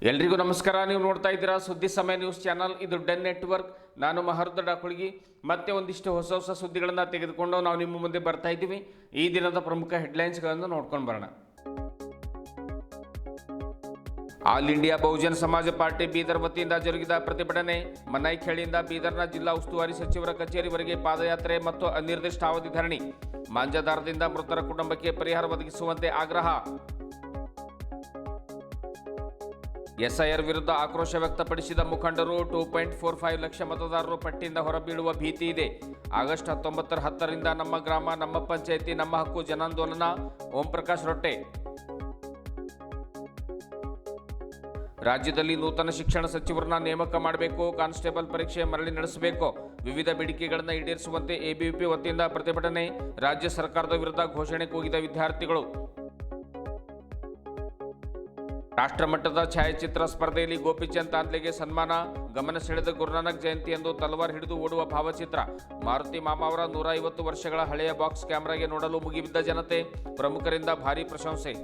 ಎಲ್ರಿಗೂ ನಮಸ್ಕಾರ. ನೀವು ನೋಡ್ತಾ ಇದ್ದೀರಾ ಸುದ್ದಿ ಸಮಯ ನ್ಯೂಸ್ ಚಾನಲ್. ಇದು ಡೆನ್ ನೆಟ್ವರ್ಕ್. ನಾನು ಮಹರ್ದ ಡಾಕುಳ್ಗಿ. ಮತ್ತೆ ಒಂದಿಷ್ಟು ಹೊಸ ಸುದ್ದಿಗಳನ್ನು ತೆಗೆದುಕೊಂಡು ನಾವು ನಿಮ್ಮ ಮುಂದೆ ಬರ್ತಾ ಇದ್ದೀವಿ. ಈ ದಿನದ ಪ್ರಮುಖ ಹೆಡ್ಲೈನ್ಸ್ಗಳನ್ನು ನೋಡ್ಕೊಂಡು ಬರೋಣ. ಆಲ್ ಇಂಡಿಯಾ ಬಹುಜನ ಸಮಾಜ ಪಾರ್ಟಿ ಬೀದರ್ ವತಿಯಿಂದ ಜರುಗಿದ ಪ್ರತಿಭಟನೆ. ಮನ್ನೈಖೇಳಿಯಿಂದ ಬೀದರ್ನ ಜಿಲ್ಲಾ ಉಸ್ತುವಾರಿ ಸಚಿವರ ಕಚೇರಿವರೆಗೆ ಪಾದಯಾತ್ರೆ ಮತ್ತು ಅನಿರ್ದಿಷ್ಟಾವಧಿ ಧರಣಿ. ಮಾಂಜಾದಾರದಿಂದ ಮೃತರ ಕುಟುಂಬಕ್ಕೆ ಪರಿಹಾರ ಒದಗಿಸುವಂತೆ ಆಗ್ರಹ. ಎಸ್ಐಆರ್ ವಿರುದ್ಧ ಆಕ್ರೋಶ ವ್ಯಕ್ತಪಡಿಸಿದ ಮುಖಂಡರು. 2.45 ಲಕ್ಷ ಮತದಾರರು ಪಟ್ಟಿಯಿಂದ ಹೊರಬೀಳುವ ಭೀತಿ ಇದೆ. ಆಗಸ್ಟ್ 19 ನಮ್ಮ ಗ್ರಾಮ ನಮ್ಮ ಪಂಚಾಯಿತಿ ನಮ್ಮ ಹಕ್ಕು ಜನಾಂದೋಲನ. ಓಂ ಪ್ರಕಾಶ್ ರೊಟ್ಟೆ. ರಾಜ್ಯದಲ್ಲಿ ನೂತನ ಶಿಕ್ಷಣ ಸಚಿವರನ್ನ ನೇಮಕ ಮಾಡಬೇಕು. ಕಾನ್ಸ್ಟೇಬಲ್ ಪರೀಕ್ಷೆ ಮರಳಿ ನಡೆಸಬೇಕು. ವಿವಿಧ ಬೇಡಿಕೆಗಳನ್ನು ಈಡೇರಿಸುವಂತೆ ಎಬಿವಿಪಿ ವತಿಯಿಂದ ಪ್ರತಿಭಟನೆ. ರಾಜ್ಯ ಸರ್ಕಾರದ ವಿರುದ್ಧ ಘೋಷಣೆ ಕೂಗಿದ ವಿದ್ಯಾರ್ಥಿಗಳು. ರಾಷ್ಟ್ರಮಟ್ಟದ ಛಾಯಾಚಿತ್ರ ಸ್ಪರ್ಧೆಯಲ್ಲಿ ಗೋಪಿಚಂದ್ ತಾಂತ್ಲೆಗೆ ಸನ್ಮಾನ. ಗಮನ ಸೆಳೆದ ಗುರುನಾನಕ್ ಜಯಂತಿಯಂದು ತಲವಾರ್ ಹಿಡಿದು ಓಡುವ ಭಾವಚಿತ್ರ. ಮಾರುತಿ ಮಾಮ ಅವರ 150 ವರ್ಷಗಳ ಹಳೆಯ ಬಾಕ್ಸ್ ಕ್ಯಾಮೆರಾಗೆ ನೋಡಲು ಮುಗಿಬಿದ್ದ ಜನತೆ. ಪ್ರಮುಖರಿಂದ ಭಾರೀ ಪ್ರಶಂಸೆ.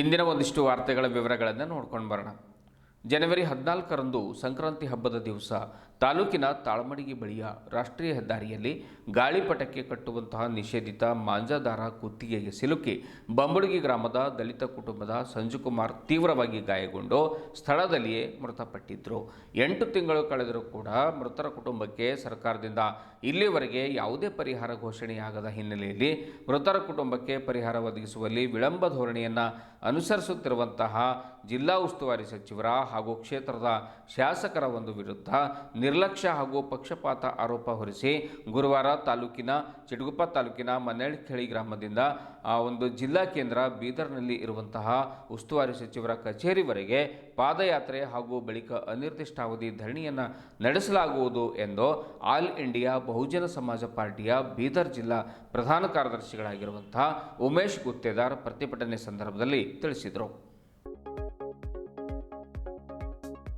ಇಂದಿನ ಒಂದಿಷ್ಟು ವಾರ್ತೆಗಳ ವಿವರಗಳನ್ನು ನೋಡ್ಕೊಂಡು ಬರೋಣ. ಜನವರಿ 14ರಂದು ಸಂಕ್ರಾಂತಿ ಹಬ್ಬದ ದಿವಸ ತಾಲೂಕಿನ ತಾಳಮಡಿಗೆ ಬಳಿಯ ರಾಷ್ಟ್ರೀಯ ಹೆದ್ದಾರಿಯಲ್ಲಿ ಗಾಳಿಪಟಕ್ಕೆ ಕಟ್ಟುವಂತಹ ನಿಷೇಧಿತ ಮಾಂಜಾದಾರ ಕುತ್ತಿಗೆಗೆ ಸಿಲುಕಿ ಬಂಬುಳಗಿ ಗ್ರಾಮದ ದಲಿತ ಕುಟುಂಬದ ಸಂಜುಕುಮಾರ್ ತೀವ್ರವಾಗಿ ಗಾಯಗೊಂಡು ಸ್ಥಳದಲ್ಲಿಯೇ ಮೃತಪಟ್ಟಿದ್ದರು. 8 ತಿಂಗಳು ಕಳೆದರೂ ಕೂಡ ಮೃತರ ಕುಟುಂಬಕ್ಕೆ ಸರ್ಕಾರದಿಂದ ಇಲ್ಲಿವರೆಗೆ ಯಾವುದೇ ಪರಿಹಾರ ಘೋಷಣೆಯಾಗದ ಹಿನ್ನೆಲೆಯಲ್ಲಿ ಮೃತರ ಕುಟುಂಬಕ್ಕೆ ಪರಿಹಾರ ಒದಗಿಸುವಲ್ಲಿ ವಿಳಂಬ ಧೋರಣೆಯನ್ನು ಅನುಸರಿಸುತ್ತಿರುವಂತಹ ಜಿಲ್ಲಾ ಉಸ್ತುವಾರಿ ಸಚಿವರ ಹಾಗೂ ಕ್ಷೇತ್ರದ ಶಾಸಕರ ಒಂದು ವಿರುದ್ಧ ನಿರ್ಲಕ್ಷ್ಯ ಹಾಗೂ ಪಕ್ಷಪಾತ ಆರೋಪ ಹೊರಿಸಿ ಗುರುವಾರ ಚಿಟಗುಪ್ಪ ತಾಲೂಕಿನ ಮನ್ನೇಳ್ಖೇಳಿ ಗ್ರಾಮದಿಂದ ಒಂದು ಜಿಲ್ಲಾ ಕೇಂದ್ರ ಬೀದರ್ನಲ್ಲಿ ಇರುವಂತಹ ಉಸ್ತುವಾರಿ ಸಚಿವರ ಕಚೇರಿವರೆಗೆ ಪಾದಯಾತ್ರೆ ಹಾಗೂ ಬಳಿಕ ಅನಿರ್ದಿಷ್ಟಾವಧಿ ಧರಣಿಯನ್ನು ನಡೆಸಲಾಗುವುದು ಎಂದು ಆಲ್ ಇಂಡಿಯಾ ಬಹುಜನ ಸಮಾಜ ಪಾರ್ಟಿಯ ಬೀದರ್ ಜಿಲ್ಲಾ ಪ್ರಧಾನ ಕಾರ್ಯದರ್ಶಿಗಳಾಗಿರುವಂತಹ ಉಮೇಶ್ ಗುತ್ತೇದಾರ್ ಪ್ರತಿಭಟನೆ ಸಂದರ್ಭದಲ್ಲಿ ತಿಳಿಸಿದರು.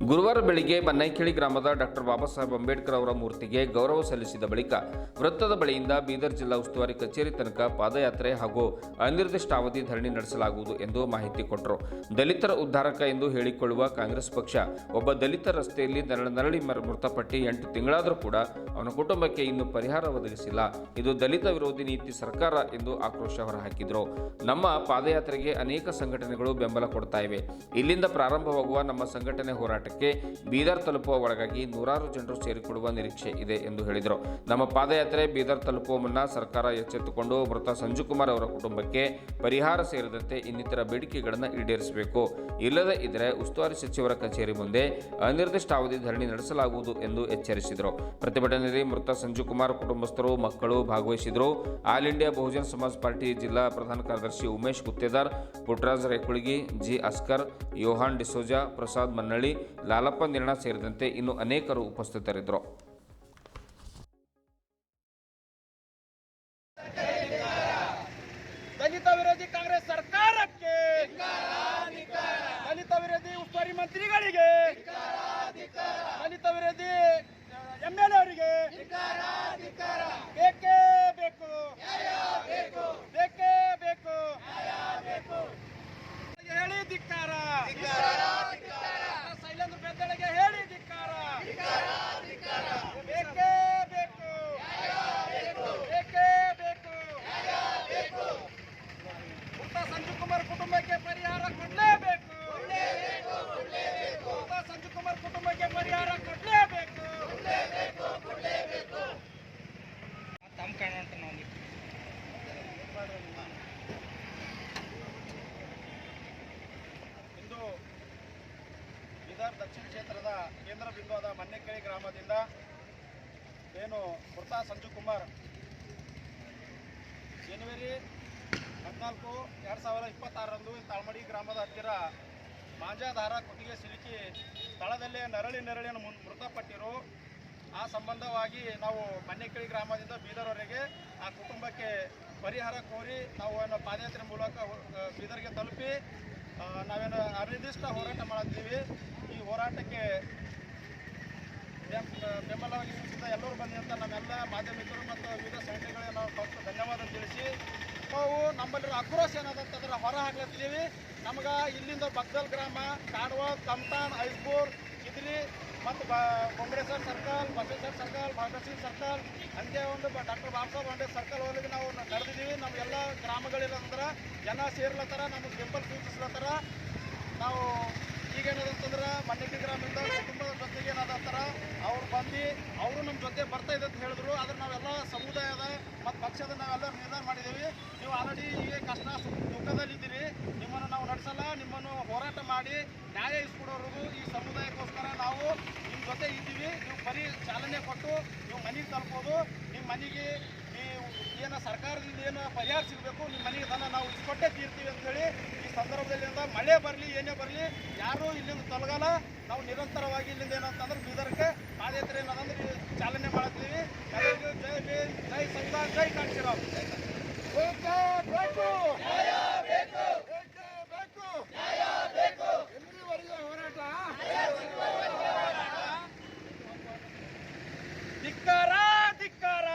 ಗುರುವಾರ ಬೆಳಿಗ್ಗೆ ಮನ್ನೈಖೇಳಿ ಗ್ರಾಮದ ಡಾಕ್ಟರ್ ಬಾಬಾ ಸಾಹೇಬ್ ಅಂಬೇಡ್ಕರ್ ಅವರ ಮೂರ್ತಿಗೆ ಗೌರವ ಸಲ್ಲಿಸಿದ ಬಳಿಕ ವೃತ್ತದ ಬಳಿಯಿಂದ ಬೀದರ್ ಜಿಲ್ಲಾ ಉಸ್ತುವಾರಿ ಕಚೇರಿ ತನಕ ಪಾದಯಾತ್ರೆ ಹಾಗೂ ಅನಿರ್ದಿಷ್ಟಾವಧಿ ಧರಣಿ ನಡೆಸಲಾಗುವುದು ಎಂದು ಮಾಹಿತಿ ಕೊಟ್ಟರು. ದಲಿತರ ಉದ್ಧಾರಕ ಎಂದು ಹೇಳಿಕೊಳ್ಳುವ ಕಾಂಗ್ರೆಸ್ ಪಕ್ಷ ಒಬ್ಬ ದಲಿತ ರಸ್ತೆಯಲ್ಲಿ ನರಳಿ ಮೃತಪಟ್ಟು 8 ತಿಂಗಳಾದರೂ ಕೂಡ ಅವನ ಕುಟುಂಬಕ್ಕೆ ಇನ್ನೂ ಪರಿಹಾರ ಒದಗಿಸಿಲ್ಲ. ಇದು ದಲಿತ ವಿರೋಧಿ ನೀತಿ ಸರ್ಕಾರ ಎಂದು ಆಕ್ರೋಶ ಹೊರಹಾಕಿದರು. ನಮ್ಮ ಪಾದಯಾತ್ರೆಗೆ ಅನೇಕ ಸಂಘಟನೆಗಳು ಬೆಂಬಲ ಕೊಡ್ತಾ ಇವೆ. ಇಲ್ಲಿಂದ ಪ್ರಾರಂಭವಾಗುವ ನಮ್ಮ ಸಂಘಟನೆ ಹೋರಾಟಕ್ಕೆ ಬೀದರ್ ತಲುಪುವ ಒಳಗಾಗಿ 100 ಜನರು ಸೇರಿಕೊಳ್ಳುವ ನಿರೀಕ್ಷೆ ಇದೆ ಎಂದು ಹೇಳಿದರು. ನಮ್ಮ ಪಾದಯಾತ್ರೆ ಬೀದರ್ ತಲುಪುವ ಮುನ್ನ ಸರ್ಕಾರ ಎಚ್ಚೆತ್ತುಕೊಂಡು ಮೃತ ಸಂಜುಕುಮಾರ್ ಅವರ ಕುಟುಂಬಕ್ಕೆ ಪರಿಹಾರ ಸೇರಿದಂತೆ ಇನ್ನಿತರ ಬೇಡಿಕೆಗಳನ್ನು ಈಡೇರಿಸಬೇಕು. ಇಲ್ಲದೇ ಇದ್ದರೆ ಉಸ್ತುವಾರಿ ಸಚಿವರ ಕಚೇರಿ ಮುಂದೆ ಅನಿರ್ದಿಷ್ಟಾವಧಿ ಧರಣಿ ನಡೆಸಲಾಗುವುದು ಎಂದು ಎಚ್ಚರಿಸಿದರು. ಪ್ರತಿಭಟನೆಯಲ್ಲಿ ಮೃತ ಸಂಜುಕುಮಾರ್ ಕುಟುಂಬಸ್ಥರು ಮಕ್ಕಳು ಭಾಗವಹಿಸಿದರು. ಆಲ್ ಇಂಡಿಯಾ ಬಹುಜನ ಸಮಾಜ ಪಾರ್ಟಿ ಜಿಲ್ಲಾ ಪ್ರಧಾನ ಕಾರ್ಯದರ್ಶಿ ಉಮೇಶ್ ಗುತ್ತೇದಾರ್, ಪುಟ್ಟರಾಜ್ ರೇಕುಳಗಿ, ಜಿ ಅಸ್ಕರ್, ಯೋಹಾನ್ ಡಿಸೋಜಾ, ಪ್ರಸಾದ್ ಮನ್ನಳ್ಳಿ, ಲಾಲಪ್ಪ ನಿರ್ಣ ಸೇರಿದಂತೆ ಇನ್ನು ಅನೇಕರು ಉಪಸ್ಥಿತರಿದ್ದರು. ದಲಿತ ವಿರೋಧಿ ಕಾಂಗ್ರೆಸ್ ಸರ್ಕಾರಕ್ಕೆ, ದಲಿತ ವಿರೋಧಿ ಉಸ್ತುವಾರಿ ಮಂತ್ರಿಗಳಿಗೆ, ದಲಿತ ವಿರೋಧಿ ಎಂಎಲ್ಎ ಅವರಿಗೆ ಬೇಕೇ ಬೇಕು, ಬೇಕೇ ಬೇಕು. ಹೇಳಿ ಧಿಕ್ಕಾರ, ಶೈಲೇಂದ್ರ ಬೆದ್ದಳಿಗೆ ಹೇಳಿ ಧಿಕ್ಕಾರ. ಬೇಕೇ ಬೇಕು, ಬೇಕೇ ಬೇಕು. ಮೃತ ಸಂಜುಕುಮಾರ್ ಕುಟುಂಬಕ್ಕೆ ಪರಿಹಾರ ಕೊಡಲೇಬೇಕು. ಮೃತ ಸಂಜುಕುಮಾರ್ ಕುಟುಂಬಕ್ಕೆ ಪರಿಹಾರ ಕೊಡಲೇಬೇಕು. ತಮ್ಮ ಕಾಣುವಂತ ನಾವು ಇಂದು ಬೀದರ್ ದಕ್ಷಿಣ ಕ್ಷೇತ್ರದ ಕೇಂದ್ರ ಬಿಂದುವಾದ ಮನ್ನೇಖೇಳಿ ಗ್ರಾಮದಿಂದ ಏನು ಮೃತ ಸಂಜುಕುಮಾರ್ ಜನವರಿ 14, 2026ರಂದು ತಾಳ್ಮಡಿ ಗ್ರಾಮದ ಹತ್ತಿರ ಮಾಂಜಾದಾರ ಕುತ್ತಿಗೆ ಸಿಲುಕಿ ಸ್ಥಳದಲ್ಲೇ ನರಳಿ ಮೃತಪಟ್ಟಿರು. ಆ ಸಂಬಂಧವಾಗಿ ನಾವು ಮನ್ನೇಖೇಳಿ ಗ್ರಾಮದಿಂದ ಬೀದರ್ವರೆಗೆ ಆ ಕುಟುಂಬಕ್ಕೆ ಪರಿಹಾರ ಕೋರಿ ನಾವು ಪಾದಯಾತ್ರೆ ಮೂಲಕ ಬೀದರ್ಗೆ ತಲುಪಿ ನಾವೇನು ಅನಿರ್ದಿಷ್ಟ ಹೋರಾಟ ಮಾಡುತ್ತೀವಿ. ಈ ಹೋರಾಟಕ್ಕೆ ಬೆಂಬಲವಾಗಿ ಸೂಚಿಸಿದ ಎಲ್ಲರೂ ಬಂದಂಥ ನಮ್ಮೆಲ್ಲ ಮಾಧ್ಯಮಿಕರು ಮತ್ತು ವಿವಿಧ ಸಂಘಟನೆಗಳಿಗೆ ನಾವು ಫಸ್ಟ್ ಧನ್ಯವಾದ ತಿಳಿಸಿ ನಾವು ನಮ್ಮಲ್ಲಿರೋ ಆಕ್ರೋಶ ಏನದಂತಂದ್ರೆ ಹೊರ ಹಾಕ್ಲತ್ತಿದ್ದೀವಿ. ನಮ್ಗೆ ಇಲ್ಲಿಂದ ಬಗ್ದಲ್ ಗ್ರಾಮ, ಕಾಡವಾಳ, ಕಮ್ತಾನ್, ಐಸ್ಪುರ್, ಇದ್ರಿ ಮತ್ತು Bombadeshwara circle, Basaveshwara circle, Bhagat Singh circle, ಹಂಗೆ ಒಂದು ಡಾಕ್ಟರ್ ಬಾಬಾ ಸಾಹೇಬ್ ಅಂಬೇಡ್ಕರ್ ಸರ್ಕಲ್ ಒಳಗೆ ನಾವು ನಡೆದಿದ್ದೀವಿ. ನಮಗೆಲ್ಲ ಗ್ರಾಮಗಳಿಲ್ಲಂದ್ರೆ ಜನ ಸೇರ್ಲತ್ತಾರ, ನಮಗೆ ಬೆಂಬಲ ಸೂಚಿಸ್ಲತ್ತಾರ. ನಾವು ಈಗೇನದಂತಂದ್ರೆ ಮಣ್ಣೆಟ್ಟಿ ಗ್ರಾಮದಿಂದ ಕುಟುಂಬದ ಜೊತೆಗೆ ಏನದಂತಾರ ಅವ್ರು ಬಂದು ಅವರು ನಮ್ಮ ಜೊತೆ ಬರ್ತಾ ಇದೆ ಅಂತ ಹೇಳಿದ್ರು. ಆದ್ರೆ ನಾವೆಲ್ಲ ಸಮುದಾಯದ ಮತ್ತು ಪಕ್ಷದ ನಾವೆಲ್ಲ ನಿರ್ಧಾರ ಮಾಡಿದ್ದೀವಿ. ನೀವು ಆಲ್ರೆಡಿ ಈಗ ಕಷ್ಟ ದುಃಖದಲ್ಲಿದ್ದೀರಿ, ನಿಮ್ಮನ್ನು ನಾವು ನಡೆಸಲ್ಲ, ನಿಮ್ಮನ್ನು ಹೋರಾಟ ಮಾಡಿ ನ್ಯಾಯ ಇಸ್ಕೊಡೋರಿಗೂ ಈ ಸಮುದಾಯಕ್ಕೋಸ್ಕರ ನಾವು ನಿಮ್ಮ ಜೊತೆ ಇದ್ದೀವಿ. ನೀವು ಬರೀ ಚಾಲನೆ ಕೊಟ್ಟು ನೀವು ಮನೆಗೆ ತಲುಪೋದು, ನಿಮ್ಮ ಮನೆಗೆ ನೀವು ಏನು ಸರ್ಕಾರದಿಂದ ಏನು ಪರಿಹಾರ ಸಿಗಬೇಕು ನಿಮ್ಮ ಮನೆಗೆ ತನ ನಾವು ಇಸ್ಕೊಟ್ಟೇ ತೀರ್ತೀವಿ ಅಂಥೇಳಿ ಈ ಸಂದರ್ಭದಲ್ಲಿ ಮಳೆ ಬರಲಿ ಏನೇ ಬರಲಿ ಯಾರೂ ಇಲ್ಲಿಂದ ತೊಲಗಲ್ಲ. ನಾವು ನಿರಂತರವಾಗಿ ಇಲ್ಲಿಂದ ಏನಂತಂದ್ರೆ ಬೀದರ್ಗೆ ಪಾದಯಾತ್ರೆ ಏನದಂದ್ರೆ ಚಾಲನೆ ಮಾಡ್ತೀವಿ. ಎಲ್ಲರಿಗೂ ಜೈ ಭೀಮ್, ಜೈ ಸಂವಿಧಾನ, ಜೈ ಕಾಂಶಿರಾಮ್. ಧಿಕ್ಕಾರ ಧಿಕ್ಕಾರ.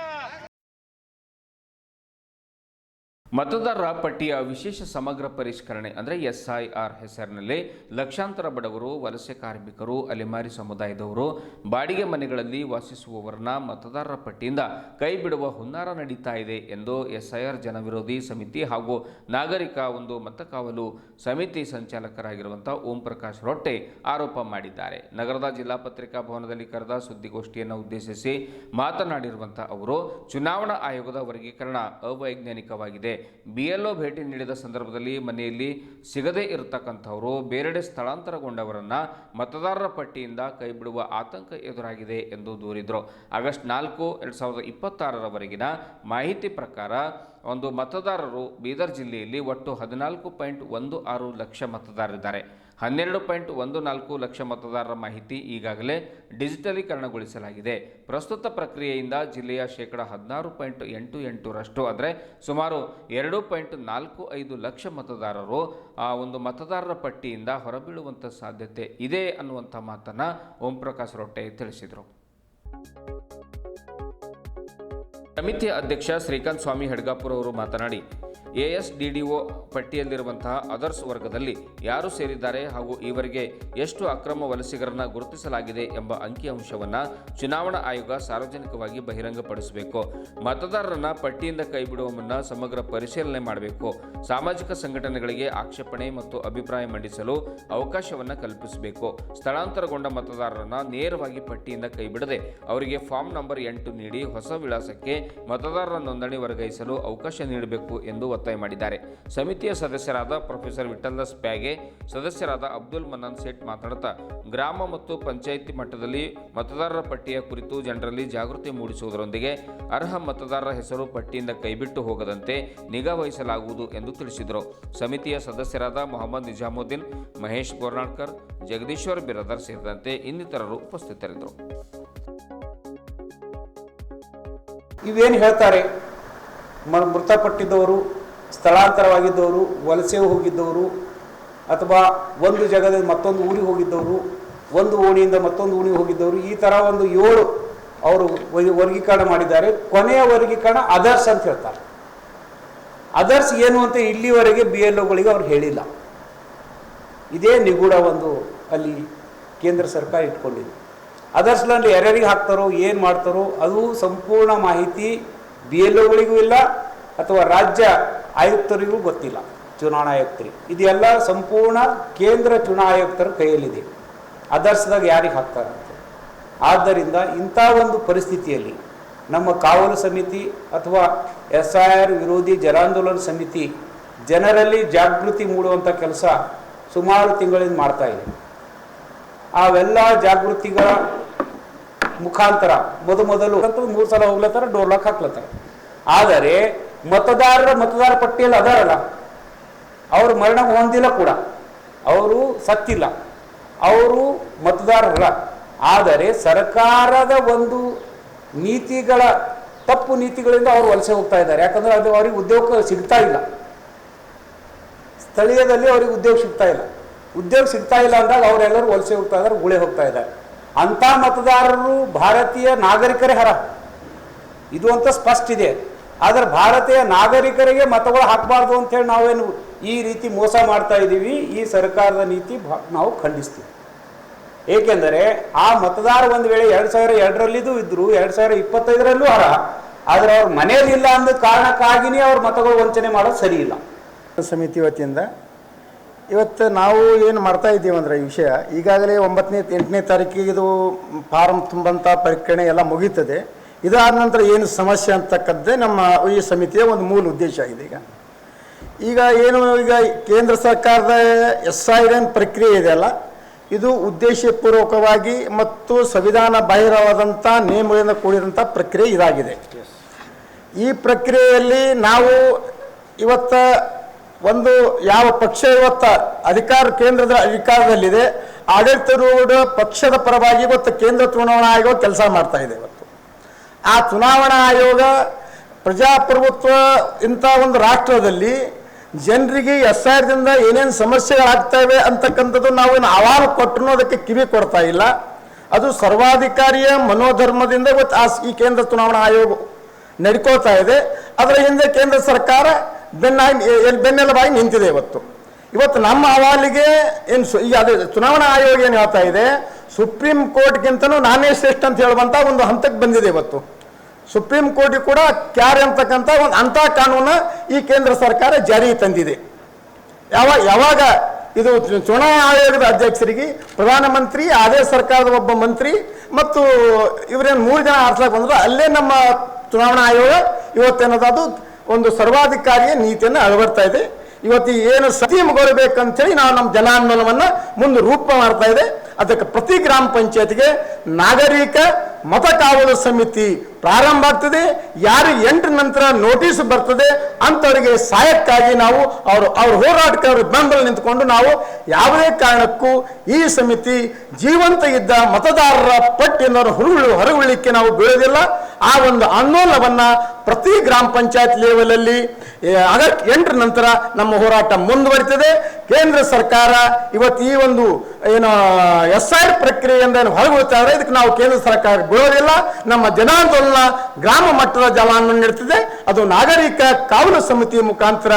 ಮತದಾರರ ಪಟ್ಟಿಯ ವಿಶೇಷ ಸಮಗ್ರ ಪರಿಷ್ಕರಣೆ ಅಂದರೆ SIR ಹೆಸರಿನಲ್ಲಿ ಲಕ್ಷಾಂತರ ಬಡವರು, ವಲಸೆ ಕಾರ್ಮಿಕರು, ಅಲೆಮಾರಿ ಸಮುದಾಯದವರು, ಬಾಡಿಗೆ ಮನೆಗಳಲ್ಲಿ ವಾಸಿಸುವವರನ್ನ ಮತದಾರರ ಪಟ್ಟಿಯಿಂದ ಕೈ ಬಿಡುವ ಹುನ್ನಾರ ನಡೀತಾ ಇದೆ ಎಂದು SIR ಜನವಿರೋಧಿ ಸಮಿತಿ ಹಾಗೂ ನಾಗರಿಕ ಒಂದು ಮತಕಾವಲು ಸಮಿತಿ ಸಂಚಾಲಕರಾಗಿರುವಂಥ ಓಂ ಪ್ರಕಾಶ್ ರೊಟ್ಟೆ ಆರೋಪ ಮಾಡಿದ್ದಾರೆ. ನಗರದ ಜಿಲ್ಲಾ ಪತ್ರಿಕಾ ಭವನದಲ್ಲಿ ಕರೆದ ಸುದ್ದಿಗೋಷ್ಠಿಯನ್ನು ಉದ್ದೇಶಿಸಿ ಮಾತನಾಡಿರುವಂಥ ಅವರು, ಚುನಾವಣಾ ಆಯೋಗದ ವರ್ಗೀಕರಣ ಅವೈಜ್ಞಾನಿಕವಾಗಿದೆ. BLO ಭೇಟಿ ನೀಡಿದ ಸಂದರ್ಭದಲ್ಲಿ ಮನೆಯಲ್ಲಿ ಸಿಗದೇ ಇರತಕ್ಕಂಥವರು ಬೇರೆಡೆ ಸ್ಥಳಾಂತರಗೊಂಡವರನ್ನ ಮತದಾರರ ಪಟ್ಟಿಯಿಂದ ಕೈಬಿಡುವ ಆತಂಕ ಎದುರಾಗಿದೆ ಎಂದು ದೂರಿದರು. ಆಗಸ್ಟ್ 4, 2026 ಮಾಹಿತಿ ಪ್ರಕಾರ ಒಂದು ಮತದಾರರು ಬೀದರ್ ಜಿಲ್ಲೆಯಲ್ಲಿ ಒಟ್ಟು 14.16 ಲಕ್ಷ ಮತದಾರರಿದ್ದಾರೆ. 12.14 ಲಕ್ಷ ಮತದಾರರ ಮಾಹಿತಿ ಈಗಾಗಲೇ ಡಿಜಿಟಲೀಕರಣಗೊಳಿಸಲಾಗಿದೆ. ಪ್ರಸ್ತುತ ಪ್ರಕ್ರಿಯೆಯಿಂದ ಜಿಲ್ಲೆಯ 16.88% ಅಂದರೆ ಸುಮಾರು 2.45 ಲಕ್ಷ ಮತದಾರರು ಆ ಒಂದು ಮತದಾರರ ಪಟ್ಟಿಯಿಂದ ಹೊರಬೀಳುವಂಥ ಸಾಧ್ಯತೆ ಇದೆ ಅನ್ನುವಂಥ ಮಾತನ್ನು ಓಂ ಪ್ರಕಾಶ್ ರೊಟ್ಟೆ ತಿಳಿಸಿದರು. ಸಮಿತಿಯ ಅಧ್ಯಕ್ಷ ಶ್ರೀಕಾಂತ್ ಸ್ವಾಮಿ ಹೆಡ್ಗಾಪುರ ಅವರು ಮಾತನಾಡಿ, ASDDO ಪಟ್ಟಿಯಲ್ಲಿರುವಂತಹ ಅದರ್ಸ್ ವರ್ಗದಲ್ಲಿ ಯಾರು ಸೇರಿದ್ದಾರೆ ಹಾಗೂ ಈವರೆಗೆ ಎಷ್ಟು ಅಕ್ರಮ ವಲಸಿಗರನ್ನು ಗುರುತಿಸಲಾಗಿದೆ ಎಂಬ ಅಂಕಿಅಂಶವನ್ನು ಚುನಾವಣಾ ಆಯೋಗ ಸಾರ್ವಜನಿಕವಾಗಿ ಬಹಿರಂಗಪಡಿಸಬೇಕು. ಮತದಾರರನ್ನ ಪಟ್ಟಿಯಿಂದ ಕೈಬಿಡುವ ಮುನ್ನ ಸಮಗ್ರ ಪರಿಶೀಲನೆ ಮಾಡಬೇಕು. ಸಾಮಾಜಿಕ ಸಂಘಟನೆಗಳಿಗೆ ಆಕ್ಷೇಪಣೆ ಮತ್ತು ಅಭಿಪ್ರಾಯ ಮಂಡಿಸಲು ಅವಕಾಶವನ್ನು ಕಲ್ಪಿಸಬೇಕು. ಸ್ಥಳಾಂತರಗೊಂಡ ಮತದಾರರನ್ನ ನೇರವಾಗಿ ಪಟ್ಟಿಯಿಂದ ಕೈಬಿಡದೆ ಅವರಿಗೆ ಫಾರ್ಮ್ ನಂಬರ್ 8 ನೀಡಿ ಹೊಸ ವಿಳಾಸಕ್ಕೆ ಮತದಾರರ ನೋಂದಣಿ ವರ್ಗಾಯಿಸಲು ಅವಕಾಶ ನೀಡಬೇಕು ಎಂದು ಒತ್ತಾಯ ಮಾಡಿದ್ದಾರೆ. ಸಮಿತಿಯ ಸದಸ್ಯರಾದ ಪ್ರೊಫೆಸರ್ ವಿಠಲದಾಸ್ ಪ್ಯಾಗೆ, ಸದಸ್ಯರಾದ ಅಬ್ದುಲ್ ಮನ್ನನ್ ಸೇಠ್ ಮಾತನಾಡುತ್ತಾ, ಗ್ರಾಮ ಮತ್ತು ಪಂಚಾಯಿತಿ ಮಟ್ಟದಲ್ಲಿ ಮತದಾರರ ಪಟ್ಟಿಯ ಕುರಿತು ಜನರಲ್ಲಿ ಜಾಗೃತಿ ಮೂಡಿಸುವುದರೊಂದಿಗೆ ಅರ್ಹ ಮತದಾರರ ಹೆಸರು ಪಟ್ಟಿಯಿಂದ ಕೈಬಿಟ್ಟು ಹೋಗದಂತೆ ನಿಗಾ ವಹಿಸಲಾಗುವುದು ಎಂದು ತಿಳಿಸಿದರು. ಸಮಿತಿಯ ಸದಸ್ಯರಾದ ಮೊಹಮ್ಮದ್ ನಿಜಾಮುದ್ದೀನ್, ಮಹೇಶ್ ಗೋರ್ನಾಡ್ಕರ್, ಜಗದೀಶ್ವರ್ ಬಿರಾದರ್ ಸೇರಿದಂತೆ ಇನ್ನಿತರರು ಉಪಸ್ಥಿತರಿದ್ದರು. ಇವೇನು ಹೇಳ್ತಾರೆ, ಮೃತಪಟ್ಟಿದ್ದವರು, ಸ್ಥಳಾಂತರವಾಗಿದ್ದವರು, ವಲಸೆ ಹೋಗಿದ್ದವರು, ಅಥವಾ ಒಂದು ಜಾಗದಲ್ಲಿ ಮತ್ತೊಂದು ಊರಿಗೆ ಹೋಗಿದ್ದವರು, ಒಂದು ಓಣಿಯಿಂದ ಮತ್ತೊಂದು ಊರಿಗೆ ಹೋಗಿದ್ದವರು, ಈ ಥರ ಒಂದು 7 ಅವರು ವರ್ಗೀಕರಣ ಮಾಡಿದ್ದಾರೆ. ಕೊನೆಯ ವರ್ಗೀಕರಣ ಅದರ್ಸ್ ಅಂತ ಹೇಳ್ತಾರೆ. ಅದರ್ಸ್ ಏನು ಅಂತ ಇಲ್ಲಿವರೆಗೆ BLOಗಳಿಗೆ ಅವ್ರು ಹೇಳಿಲ್ಲ. ಇದೇ ನಿಗೂಢ ಒಂದು ಅಲ್ಲಿ ಕೇಂದ್ರ ಸರ್ಕಾರ ಇಟ್ಕೊಂಡಿದೆ. ಅದರ್ಸ್ನಲ್ಲಿ ಯಾರ್ಯಾರಿಗೆ ಹಾಕ್ತಾರೋ, ಏನು ಮಾಡ್ತಾರೋ ಅದು ಸಂಪೂರ್ಣ ಮಾಹಿತಿ BLOಗಳಿಗೂ ಇಲ್ಲ ಅಥವಾ ರಾಜ್ಯ ಆಯುಕ್ತರಿಗೂ ಗೊತ್ತಿಲ್ಲ, ಚುನಾವಣಾ ಆಯುಕ್ತರಿಗೆ. ಇದೆಲ್ಲ ಸಂಪೂರ್ಣ ಕೇಂದ್ರ ಚುನಾವಣಾ ಆಯುಕ್ತರ ಕೈಯಲ್ಲಿದೆ, ಅದರ್ಸ್ದಾಗ ಯಾರಿಗೆ ಹಾಕ್ತಾರೆ ಅಂತ. ಆದ್ದರಿಂದ ಇಂಥ ಒಂದು ಪರಿಸ್ಥಿತಿಯಲ್ಲಿ ನಮ್ಮ ಕಾವಲು ಸಮಿತಿ ಅಥವಾ SIR ವಿರೋಧಿ ಜನಾಂದೋಲನ ಸಮಿತಿ ಜನರಲ್ಲಿ ಜಾಗೃತಿ ಮೂಡುವಂಥ ಕೆಲಸ ಸುಮಾರು ತಿಂಗಳಿಂದ ಮಾಡ್ತಾ ಇದೆ. ಅವೆಲ್ಲ ಜಾಗೃತಿಗಳ ಮುಖಾಂತರ ಮೊದಲು 3 ಸಲ ಹೋಗ್ಲತ್ತಾರ, ಡೋರ್ ಲಾಕ್ ಹಾಕ್ಲತ್ತಾರ. ಆದರೆ ಮತದಾರ ಪಟ್ಟಿಯಲ್ಲಿ ಅದಾರಲ್ಲ, ಅವರು ಮರಣ ಹೊಂದಿಲ್ಲ ಕೂಡ, ಅವರು ಸತ್ತಿಲ್ಲ, ಅವರು ಮತದಾರರಲ್ಲ. ಆದರೆ ಸರ್ಕಾರದ ಒಂದು ನೀತಿಗಳ ತಪ್ಪು ನೀತಿಗಳಿಂದ ಅವರು ವಲಸೆ ಹೋಗ್ತಾ ಇದ್ದಾರೆ. ಯಾಕಂದರೆ ಅದು ಅವ್ರಿಗೆ ಉದ್ಯೋಗ ಸಿಗ್ತಾ ಇಲ್ಲ, ಸ್ಥಳೀಯದಲ್ಲಿ ಅವ್ರಿಗೆ ಉದ್ಯೋಗ ಸಿಗ್ತಾ ಇಲ್ಲ ಅಂದಾಗ ಅವರೆಲ್ಲರೂ ವಲಸೆ ಹೋಗ್ತಾ ಇದ್ದಾರೆ, ಗುಳೆ ಹೋಗ್ತಾ ಇದ್ದಾರೆ. ಅಂಥ ಮತದಾರರು ಭಾರತೀಯ ನಾಗರಿಕರೇ ಇದು ಅಂತ ಸ್ಪಷ್ಟ ಇದೆ. ಆದರೆ ಭಾರತೀಯ ನಾಗರಿಕರಿಗೆ ಮತಗಳು ಹಾಕಬಾರ್ದು ಅಂತೇಳಿ ನಾವೇನು ಈ ರೀತಿ ಮೋಸ ಮಾಡ್ತಾ ಇದ್ದೀವಿ. ಈ ಸರ್ಕಾರದ ನೀತಿ ನಾವು ಖಂಡಿಸ್ತೀವಿ. ಏಕೆಂದರೆ ಆ ಮತದಾರ ಒಂದು ವೇಳೆ 2002ರಲ್ಲಿದ್ದು ಇದ್ದರು, 2025ರಲ್ಲೂ ಆದರೆ ಅವ್ರ ಮನೆಯಲ್ಲಿಲ್ಲ ಅಂದ ಕಾರಣಕ್ಕಾಗಿಯೇ ಅವ್ರ ಮತಗಳು ವಂಚನೆ ಮಾಡೋದು ಸರಿ ಇಲ್ಲ. ಸಮಿತಿ ವತಿಯಿಂದ ಇವತ್ತು ನಾವು ಏನು ಮಾಡ್ತಾ ಇದ್ದೀವಿ ಅಂದರೆ ಈ ವಿಷಯ ಈಗಾಗಲೇ 9ನೇ 8ನೇ ತಾರೀಕಿಗೆ ಇದು ಫಾರಮ್ ತುಂಬಂಥ ಪ್ರಕ್ರಿಯೆ ಎಲ್ಲ ಮುಗೀತದೆ. ಇದಾದ ನಂತರ ಏನು ಸಮಸ್ಯೆ ಅಂತಕ್ಕಂಥದ್ದೇ ನಮ್ಮ ಈ ಸಮಿತಿಯ ಒಂದು ಮೂಲ ಉದ್ದೇಶ ಆಗಿದೆ. ಈಗ ಕೇಂದ್ರ ಸರ್ಕಾರದ SIN ಪ್ರಕ್ರಿಯೆ ಇದೆಯಲ್ಲ, ಇದು ಉದ್ದೇಶಪೂರ್ವಕವಾಗಿ ಮತ್ತು ಸಂವಿಧಾನ ಬಾಹಿರವಾದಂಥ ನಿಯಮಗಳಿಂದ ಕೂಡಿದಂಥ ಪ್ರಕ್ರಿಯೆ ಇದಾಗಿದೆ. ಈ ಪ್ರಕ್ರಿಯೆಯಲ್ಲಿ ನಾವು ಇವತ್ತು ಒಂದು ಯಾವ ಪಕ್ಷ ಇವತ್ತು ಕೇಂದ್ರದ ಅಧಿಕಾರದಲ್ಲಿದೆ, ಆಡಳಿತಾರೂಢ ಪಕ್ಷದ ಪರವಾಗಿ ಇವತ್ತು ಕೇಂದ್ರ ಚುನಾವಣಾ ಆಯೋಗ ಕೆಲಸ ಮಾಡ್ತಾ ಇದೆ. ಇವತ್ತು ಆ ಚುನಾವಣಾ ಆಯೋಗ ಪ್ರಜಾಪ್ರಭುತ್ವ ಇಂಥ ಒಂದು ರಾಷ್ಟ್ರದಲ್ಲಿ ಜನರಿಗೆ SIRದಿಂದ ಏನೇನು ಸಮಸ್ಯೆಗಳಾಗ್ತವೆ ಅಂತಕ್ಕಂಥದ್ದು ನಾವೇನು ಅಹವಾಲು ಕೊಟ್ಟರು ಅದಕ್ಕೆ ಕಿವಿ ಕೊಡ್ತಾ ಇಲ್ಲ. ಅದು ಸರ್ವಾಧಿಕಾರಿಯ ಮನೋಧರ್ಮದಿಂದ ಇವತ್ತು ಈ ಕೇಂದ್ರ ಚುನಾವಣಾ ಆಯೋಗ ನಡ್ಕೋತಾ ಇದೆ. ಅದರ ಹಿಂದೆ ಕೇಂದ್ರ ಸರ್ಕಾರ ಬೆನ್ನೆಲುಬಾಗಿ ನಿಂತಿದೆ. ಇವತ್ತು ನಮ್ಮ ಅಹವಾಲಿಗೆ ಏನು ಈಗ ಅದು ಚುನಾವಣಾ ಆಯೋಗ ಏನು ಹೇಳ್ತಾ ಇದೆ, ಸುಪ್ರೀಂ ಕೋರ್ಟ್ಗಿಂತನೂ ನಾನೇ ಶ್ರೇಷ್ಠ ಅಂತ ಹೇಳುವಂಥ ಒಂದು ಹಂತಕ್ಕೆ ಬಂದಿದೆ. ಇವತ್ತು ಸುಪ್ರೀಂ ಕೋರ್ಟಿಗೆ ಕೂಡ ಕ್ಯಾರೆ ಅಂತಕ್ಕಂಥ ಒಂದು ಅಂಥ ಕಾನೂನು ಈ ಕೇಂದ್ರ ಸರ್ಕಾರ ಜಾರಿಗೆ ತಂದಿದೆ. ಯಾವಾಗ ಇದು ಚುನಾವಣಾ ಆಯೋಗದ ಅಧ್ಯಕ್ಷರಿಗೆ ಪ್ರಧಾನಮಂತ್ರಿ, ಅದೇ ಸರ್ಕಾರದ ಒಬ್ಬ ಮಂತ್ರಿ ಮತ್ತು ಇವರೇನು 3 ಜನ ಆರಿಸ್ಲಾಕ ಬಂದ್ರು, ಅಲ್ಲೇ ನಮ್ಮ ಚುನಾವಣಾ ಆಯೋಗ ಇವತ್ತೇನದು ಒಂದು ಸರ್ವಾಧಿಕಾರಿಯ ನೀತಿಯನ್ನು ಅಳವಡ್ತಾ ಇದೆ. ಇವತ್ತು ಏನು ಸತೀಮಗೊಳ್ಳಬೇಕಂತೇಳಿ ನಾವು ನಮ್ಮ ಜನಾಂದೋಲನವನ್ನು ಮುಂದೆ ರೂಪ ಮಾಡ್ತಾ ಇದೆ. ಅದಕ್ಕೆ ಪ್ರತಿ ಗ್ರಾಮ ಪಂಚಾಯತ್ಗೆ ನಾಗರಿಕ ಮತ ಕಾವಲು ಸಮಿತಿ ಪ್ರಾರಂಭ ಆಗ್ತದೆ. ಯಾರು 8 ನಂತರ ನೋಟಿಸ್ ಬರ್ತದೆ ಅಂಥವರಿಗೆ ಸಹಾಯಕ್ಕಾಗಿ ನಾವು ಅವ್ರ ಹೋರಾಟಕ್ಕೆ ಬೆಂಬಲ ನಿಂತುಕೊಂಡು ನಾವು ಯಾವುದೇ ಕಾರಣಕ್ಕೂ ಈ ಸಮಿತಿ ಜೀವಂತ ಇದ್ದ ಮತದಾರರ ಪಟ್ಟಿಯನ್ನು ಹೊರಗೊಳ್ಳಲಿಕ್ಕೆ ನಾವು ಬೀಳೋದಿಲ್ಲ. ಆ ಒಂದು ಆಂದೋಲನವನ್ನು ಪ್ರತಿ ಗ್ರಾಮ ಪಂಚಾಯತ್ ಲೆವೆಲಲ್ಲಿ ಆಗಸ್ಟ್ 8 ನಂತರ ನಮ್ಮ ಹೋರಾಟ ಮುಂದುವರಿತದೆ. ಕೇಂದ್ರ ಸರ್ಕಾರ ಇವತ್ತು ಈ ಒಂದು ಏನು SIR ಪ್ರಕ್ರಿಯೆಯಿಂದ ಹೊರಗೊಳ್ತಾ ಇದ್ದಾರೆ, ಇದಕ್ಕೆ ನಾವು ಕೇಂದ್ರ ಸರ್ಕಾರ ಬಿಡೋದಿಲ್ಲ. ನಮ್ಮ ಜನಾಂದೋಲನ ಗ್ರಾಮ ಮಟ್ಟದ ಜನಾಂದೋಲನ ನಡೆತಿದೆ. ಅದು ನಾಗರಿಕ ಕಾವಲು ಸಮಿತಿ ಮುಖಾಂತರ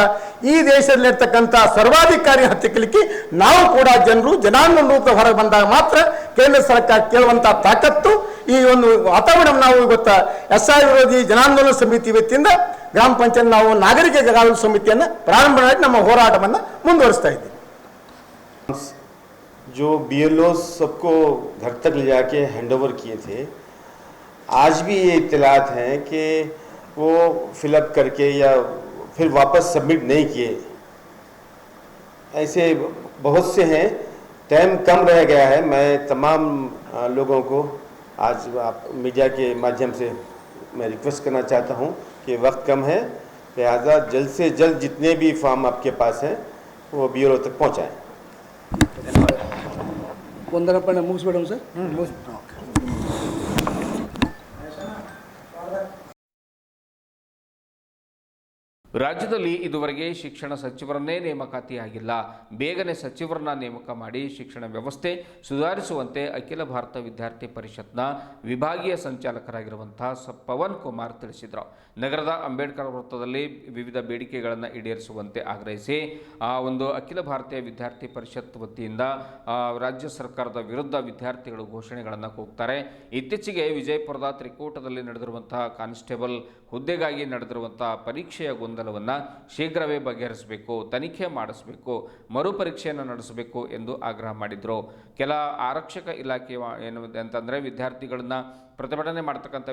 ಈ ದೇಶದಲ್ಲಿರ್ತಕ್ಕಂಥ ಸರ್ವಾಧಿಕಾರಿ ಹತ್ತಿಕ್ಕಲಿಕ್ಕೆ ನಾವು ಕೂಡ ಜನರು ಜನಾಂದೋಲನ ರೂಪ ಹೊರಗೆ ಬಂದಾಗ ಮಾತ್ರ ಕೇಂದ್ರ ಸರ್ಕಾರ ಕೇಳುವಂಥ ತಾಕತ್ತು ಈ ಒಂದು ವಾತಾವರಣ ನಾವು ಇವತ್ತು SIR ವಿರೋಧಿ ಜನಾಂದೋಲನ ಸಮಿತಿ ವತಿಯಿಂದ ಗ್ರಾಮ ಪಂಚಾಯತ್ ನಾವು ನಾಗರಿಕ ಕಾವಲು ಸಮಿತಿಯನ್ನು ಪ್ರಾರಂಭ ಮಾಡಿ ನಮ್ಮ ಹೋರಾಟವನ್ನು ಮುಂದುವರಿಸ್ತಾ ಇದ್ದೀವಿ. जो BLO सबको घर तक ले जाके हैंडओवर किए थे, आज भी ये इत्तलात हैं कि वो फिलअप करके या फिर वापस सबमिट नहीं किए. ऐसे बहुत से हैं. टाइम कम रह गया है. मैं तमाम लोगों को आज आप मीडिया के माध्यम से मैं रिक्वेस्ट करना चाहता हूँ कि वक्त कम है, लिहाजा जल्द से जल्द जितने भी फॉर्म आपके पास हैं वो BLO तक पहुँचाएँ. ಒಂದರಪ್ಪಣೆ ಮುಗಿಸ್ಬೇಡ ಸರ್. ರಾಜ್ಯದಲ್ಲಿ ಇದುವರೆಗೆ ಶಿಕ್ಷಣ ಸಚಿವರನ್ನೇ ನೇಮಕಾತಿಯಾಗಿಲ್ಲ. ಬೇಗನೆ ಸಚಿವರನ್ನ ನೇಮಕ ಮಾಡಿ ಶಿಕ್ಷಣ ವ್ಯವಸ್ಥೆ ಸುಧಾರಿಸುವಂತೆ ಅಖಿಲ ಭಾರತ ವಿದ್ಯಾರ್ಥಿ ಪರಿಷತ್ನ ವಿಭಾಗೀಯ ಸಂಚಾಲಕರಾಗಿರುವಂತಹ ಪವನ್ ಕುಮಾರ್ ತಿಳಿಸಿದರು. ನಗರದ ಅಂಬೇಡ್ಕರ್ ವೃತ್ತದಲ್ಲಿ ವಿವಿಧ ಬೇಡಿಕೆಗಳನ್ನು ಈಡೇರಿಸುವಂತೆ ಆಗ್ರಹಿಸಿ ಒಂದು ಅಖಿಲ ಭಾರತೀಯ ವಿದ್ಯಾರ್ಥಿ ಪರಿಷತ್ ವತಿಯಿಂದ ರಾಜ್ಯ ಸರ್ಕಾರದ ವಿರುದ್ಧ ವಿದ್ಯಾರ್ಥಿಗಳು ಘೋಷಣೆಗಳನ್ನು ಕೂಗ್ತಾರೆ. ಇತ್ತೀಚೆಗೆ ವಿಜಯಪುರದ ತ್ರಿಕೂಟದಲ್ಲಿ ನಡೆದಿರುವಂತಹ ಕಾನ್ಸ್ಟೇಬಲ್ ಹುದ್ದೆಗಾಗಿ ನಡೆದಿರುವಂತಹ ಪರೀಕ್ಷೆಯ ಗೊಂದಲವನ್ನು ಶೀಘ್ರವೇ ಬಗೆಹರಿಸಬೇಕು, ತನಿಖೆ ಮಾಡಿಸಬೇಕು, ಮರುಪರೀಕ್ಷೆಯನ್ನು ನಡೆಸಬೇಕು ಎಂದು ಆಗ್ರಹ ಮಾಡಿದರು. ಕೆಲ ಆರಕ್ಷಕ ಇಲಾಖೆ ಏನು ಅಂತಂದರೆ ವಿದ್ಯಾರ್ಥಿಗಳನ್ನು ಪ್ರತಿಭಟನೆ ಮಾಡ್ತಕ್ಕಂಥ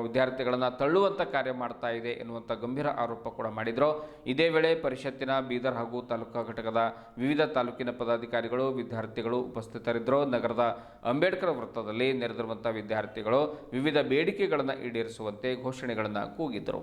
ವಿದ್ಯಾರ್ಥಿಗಳನ್ನು ತಳ್ಳುವಂಥ ಕಾರ್ಯ ಮಾಡ್ತಾ ಇದೆ ಎನ್ನುವಂಥ ಗಂಭೀರ ಆರೋಪ ಕೂಡ ಮಾಡಿದರು. ಇದೇ ವೇಳೆ ಪರಿಷತ್ತಿನ ಬೀದರ್ ಹಾಗೂ ತಾಲೂಕಾ ಘಟಕದ ವಿವಿಧ ತಾಲೂಕಿನ ಪದಾಧಿಕಾರಿಗಳು ವಿದ್ಯಾರ್ಥಿಗಳು ಉಪಸ್ಥಿತರಿದ್ದರು. ನಗರದ ಅಂಬೇಡ್ಕರ್ ವೃತ್ತದಲ್ಲಿ ನೆರೆದಿರುವಂಥ ವಿದ್ಯಾರ್ಥಿಗಳು ವಿವಿಧ ಬೇಡಿಕೆಗಳನ್ನು ಈಡೇರಿಸುವಂತೆ ಘೋಷಣೆಗಳನ್ನು ಕೂಗಿದ್ದರು.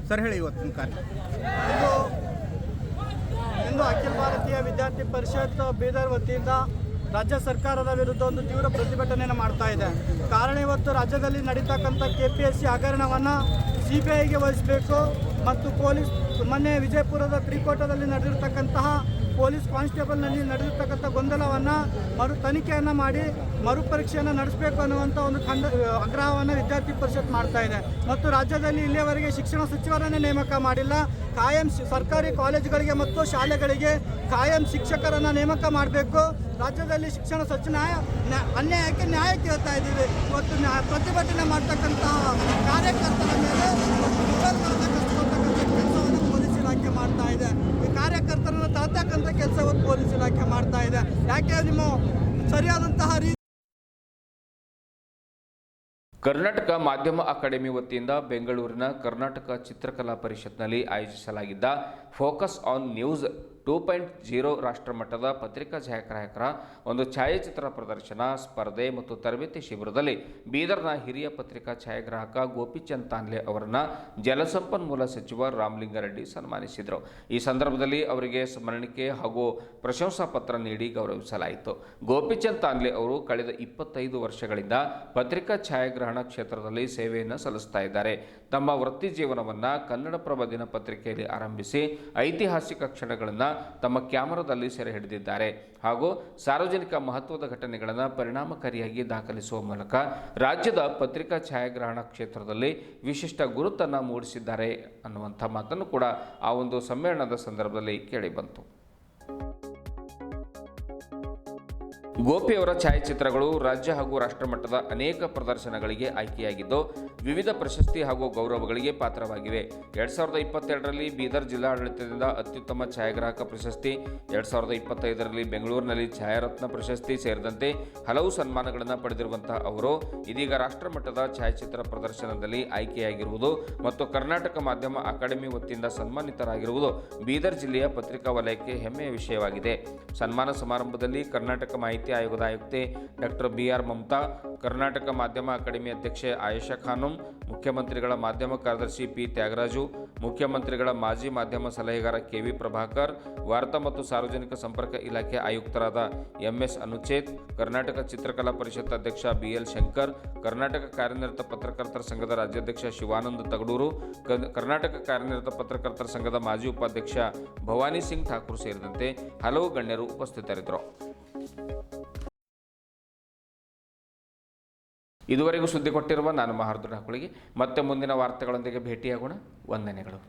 ಸರ್ ಹೇಳಿ ಇವತ್ತಿನ ಕಾರ್ಯ ಇಂದು ಅಖಿಲ ಭಾರತೀಯ ವಿದ್ಯಾರ್ಥಿ ಪರಿಷತ್ ಬೀದರ್ ವತಿಯಿಂದ ರಾಜ್ಯ ಸರ್ಕಾರದ ವಿರುದ್ಧ ಒಂದು ತೀವ್ರ ಪ್ರತಿಭಟನೆಯನ್ನು ಮಾಡ್ತಾ ಇದೆ. ಕಾರಣ ಇವತ್ತು ರಾಜ್ಯದಲ್ಲಿ ನಡೀತಕ್ಕಂಥ KPSC ಹಗರಣವನ್ನು CBIಗೆ ವಹಿಸಬೇಕು ಮತ್ತು ಪೊಲೀಸ್ ಮೊನ್ನೆ ವಿಜಯಪುರದ ತ್ರಿಕೋಟದಲ್ಲಿ ನಡೆದಿರ್ತಕ್ಕಂತಹ ಪೊಲೀಸ್ ಕಾನ್ಸ್ಟೇಬಲ್ನಲ್ಲಿ ನಡೆದಿರ್ತಕ್ಕಂಥ ಗೊಂದಲವನ್ನು ತನಿಖೆಯನ್ನು ಮಾಡಿ ಮರುಪರೀಕ್ಷೆಯನ್ನು ನಡೆಸಬೇಕು ಅನ್ನುವಂಥ ಒಂದು ಆಗ್ರಹವನ್ನು ವಿದ್ಯಾರ್ಥಿ ಪರಿಷತ್ ಮಾಡ್ತಾ ಇದೆ. ಮತ್ತು ರಾಜ್ಯದಲ್ಲಿ ಇಲ್ಲಿಯವರೆಗೆ ಶಿಕ್ಷಣ ಸಚಿವರನ್ನೇ ನೇಮಕ ಮಾಡಿಲ್ಲ. ಕಾಯಂ ಸರ್ಕಾರಿ ಕಾಲೇಜುಗಳಿಗೆ ಮತ್ತು ಶಾಲೆಗಳಿಗೆ ಕಾಯಂ ಶಿಕ್ಷಕರನ್ನು ನೇಮಕ ಮಾಡಬೇಕು. ರಾಜ್ಯದಲ್ಲಿ ಶಿಕ್ಷಣ ಸಚಿವ ಅನ್ಯಾಯಕ್ಕೆ ನ್ಯಾಯ ಕೇಳ್ತಾ ಇದ್ದೀವಿ. ಇವತ್ತು ಪ್ರತಿಭಟನೆ ಮಾಡ್ತಕ್ಕಂತಹ ಕಾರ್ಯಕರ್ತರ ಮೇಲೆ ಕೆಲಸವನ್ನು ಪೊಲೀಸ್ ಇಲಾಖೆ ಮಾಡ್ತಾ ಇದೆ. ಈ ಕಾರ್ಯಕರ್ತರನ್ನು ತರ್ತಕ್ಕಂಥ ಕೆಲಸವನ್ನು ಪೊಲೀಸ್ ಇಲಾಖೆ ಮಾಡ್ತಾ ಇದೆ. ಯಾಕೆ ನಿಮ್ಮ ಸರಿಯಾದಂತಹ ಕರ್ನಾಟಕ ಮಾಧ್ಯಮ ಅಕಾಡೆಮಿ ವತಿಯಿಂದ ಬೆಂಗಳೂರಿನ ಕರ್ನಾಟಕ ಚಿತ್ರಕಲಾ ಪರಿಷತ್ನಲ್ಲಿ ಆಯೋಜಿಸಲಾಗಿದ್ದ ಫೋಕಸ್ ಆನ್ ನ್ಯೂಸ್ 2.0 ರಾಷ್ಟ್ರಮಟ್ಟದ ಪತ್ರಿಕಾ ಛಾಯಾಗ್ರಾಹಕರ ಒಂದು ಛಾಯಾಚಿತ್ರ ಪ್ರದರ್ಶನ ಸ್ಪರ್ಧೆ ಮತ್ತು ತರಬೇತಿ ಶಿಬಿರದಲ್ಲಿ ಬೀದರ್ನ ಹಿರಿಯ ಪತ್ರಿಕಾ ಛಾಯಾಗ್ರಾಹಕ ಗೋಪಿಚಂದ್ ತಾನ್ಲೆ ಅವರನ್ನು ಜಲಸಂಪನ್ಮೂಲ ಸಚಿವ ರಾಮಲಿಂಗಾರೆಡ್ಡಿ ಸನ್ಮಾನಿಸಿದರು. ಈ ಸಂದರ್ಭದಲ್ಲಿ ಅವರಿಗೆ ಸ್ಮರಣಿಕೆ ಹಾಗೂ ಪ್ರಶಂಸಾ ಪತ್ರ ನೀಡಿ ಗೌರವಿಸಲಾಯಿತು. ಗೋಪಿಚಂದ್ ತಾನ್ಲೆ ಅವರು ಕಳೆದ 25 ವರ್ಷಗಳಿಂದ ಪತ್ರಿಕಾ ಛಾಯಾಗ್ರಹಣ ಕ್ಷೇತ್ರದಲ್ಲಿ ಸೇವೆಯನ್ನು ಸಲ್ಲಿಸ್ತಾ ಇದ್ದಾರೆ. ತಮ್ಮ ವೃತ್ತಿ ಜೀವನವನ್ನು ಕನ್ನಡಪ್ರಭ ದಿನಪತ್ರಿಕೆಯಲ್ಲಿ ಆರಂಭಿಸಿ ಐತಿಹಾಸಿಕ ಕ್ಷಣಗಳನ್ನು ತಮ್ಮ ಕ್ಯಾಮರಾದಲ್ಲಿ ಸೆರೆ ಹಿಡಿದಿದ್ದಾರೆ ಹಾಗೂ ಸಾರ್ವಜನಿಕ ಮಹತ್ವದ ಘಟನೆಗಳನ್ನು ಪರಿಣಾಮಕಾರಿಯಾಗಿ ದಾಖಲಿಸುವ ಮೂಲಕ ರಾಜ್ಯದ ಪತ್ರಿಕಾ ಛಾಯಾಗ್ರಹಣ ಕ್ಷೇತ್ರದಲ್ಲಿ ವಿಶಿಷ್ಟ ಗುರುತನ್ನು ಮೂಡಿಸಿದ್ದಾರೆ ಅನ್ನುವಂಥ ಮಾತನ್ನು ಕೂಡ ಆ ಒಂದು ಸಮ್ಮೇಳನದ ಸಂದರ್ಭದಲ್ಲಿ ಕೇಳಿಬಂತು. ಗೋಪಿಯವರ ಛಾಯಾಚಿತ್ರಗಳು ರಾಜ್ಯ ಹಾಗೂ ರಾಷ್ಟ್ರಮಟ್ಟದ ಅನೇಕ ಪ್ರದರ್ಶನಗಳಿಗೆ ಆಯ್ಕೆಯಾಗಿದ್ದು ವಿವಿಧ ಪ್ರಶಸ್ತಿ ಹಾಗೂ ಗೌರವಗಳಿಗೆ ಪಾತ್ರವಾಗಿವೆ. 2022ರಲ್ಲಿ ಬೀದರ್ ಜಿಲ್ಲಾಡಳಿತದಿಂದ ಅತ್ಯುತ್ತಮ ಛಾಯಾಗ್ರಾಹಕ ಪ್ರಶಸ್ತಿ, 2025ರಲ್ಲಿ ಬೆಂಗಳೂರಿನಲ್ಲಿ ಛಾಯಾರತ್ನ ಪ್ರಶಸ್ತಿ ಸೇರಿದಂತೆ ಹಲವು ಸನ್ಮಾನಗಳನ್ನು ಪಡೆದಿರುವಂತಹ ಅವರು ಇದೀಗ ರಾಷ್ಟ್ರಮಟ್ಟದ ಛಾಯಾಚಿತ್ರ ಪ್ರದರ್ಶನದಲ್ಲಿ ಆಯ್ಕೆಯಾಗಿರುವುದು ಮತ್ತು ಕರ್ನಾಟಕ ಮಾಧ್ಯಮ ಅಕಾಡೆಮಿ ವತಿಯಿಂದ ಸನ್ಮಾನಿತರಾಗಿರುವುದು ಬೀದರ್ ಜಿಲ್ಲೆಯ ಪತ್ರಿಕಾ ವಲಯಕ್ಕೆ ಹೆಮ್ಮೆಯ ವಿಷಯವಾಗಿದೆ. ಸನ್ಮಾನ ಸಮಾರಂಭದಲ್ಲಿ ಕರ್ನಾಟಕ ಮಾಹಿತಿ ಆಯೋಗದ ಆಯುಕ್ತೆ ಡಾಕ್ಟರ್ BR ಮಮತಾ, ಕರ್ನಾಟಕ ಮಾಧ್ಯಮ ಅಕಾಡೆಮಿ ಅಧ್ಯಕ್ಷೆ ಆಯೇಷಾ ಖಾನುಂ, ಮುಖ್ಯಮಂತ್ರಿಗಳ ಮಾಧ್ಯಮ ಕಾರ್ಯದರ್ಶಿ P. ತ್ಯಾಗರಾಜು, ಮುಖ್ಯಮಂತ್ರಿಗಳ ಮಾಜಿ ಮಾಧ್ಯಮ ಸಲಹೆಗಾರ KV ಪ್ರಭಾಕರ್, ವಾರ್ತಾ ಮತ್ತು ಸಾರ್ವಜನಿಕ ಸಂಪರ್ಕ ಇಲಾಖೆ ಆಯುಕ್ತರಾದ MS ಅನುಚೇತ್, ಕರ್ನಾಟಕ ಚಿತ್ರಕಲಾ ಪರಿಷತ್ ಅಧ್ಯಕ್ಷ BL ಶಂಕರ್, ಕರ್ನಾಟಕ ಕಾರ್ಯನಿರತ ಪತ್ರಕರ್ತರ ಸಂಘದ ರಾಜ್ಯಾಧ್ಯಕ್ಷ ಶಿವಾನಂದ ತಗಡೂರು, ಕರ್ನಾಟಕ ಕಾರ್ಯನಿರತ ಪತ್ರಕರ್ತರ ಸಂಘದ ಮಾಜಿ ಉಪಾಧ್ಯಕ್ಷ ಭವಾನಿ ಸಿಂಗ್ ಠಾಕೂರ್ ಸೇರಿದಂತೆ ಹಲವು ಗಣ್ಯರು ಉಪಸ್ಥಿತರಿದ್ದರು. ಇದುವರೆಗೂ ಸುದ್ದಿ ಕೊಟ್ಟಿರುವ ನಾನು ಮಹಾರ್ದುನ ಹಾಕುಳಿಗೆ ಮತ್ತೆ ಮುಂದಿನ ವಾರ್ತೆಗಳೊಂದಿಗೆ ಭೇಟಿಯಾಗೋಣ. ವಂದನೆಗಳು.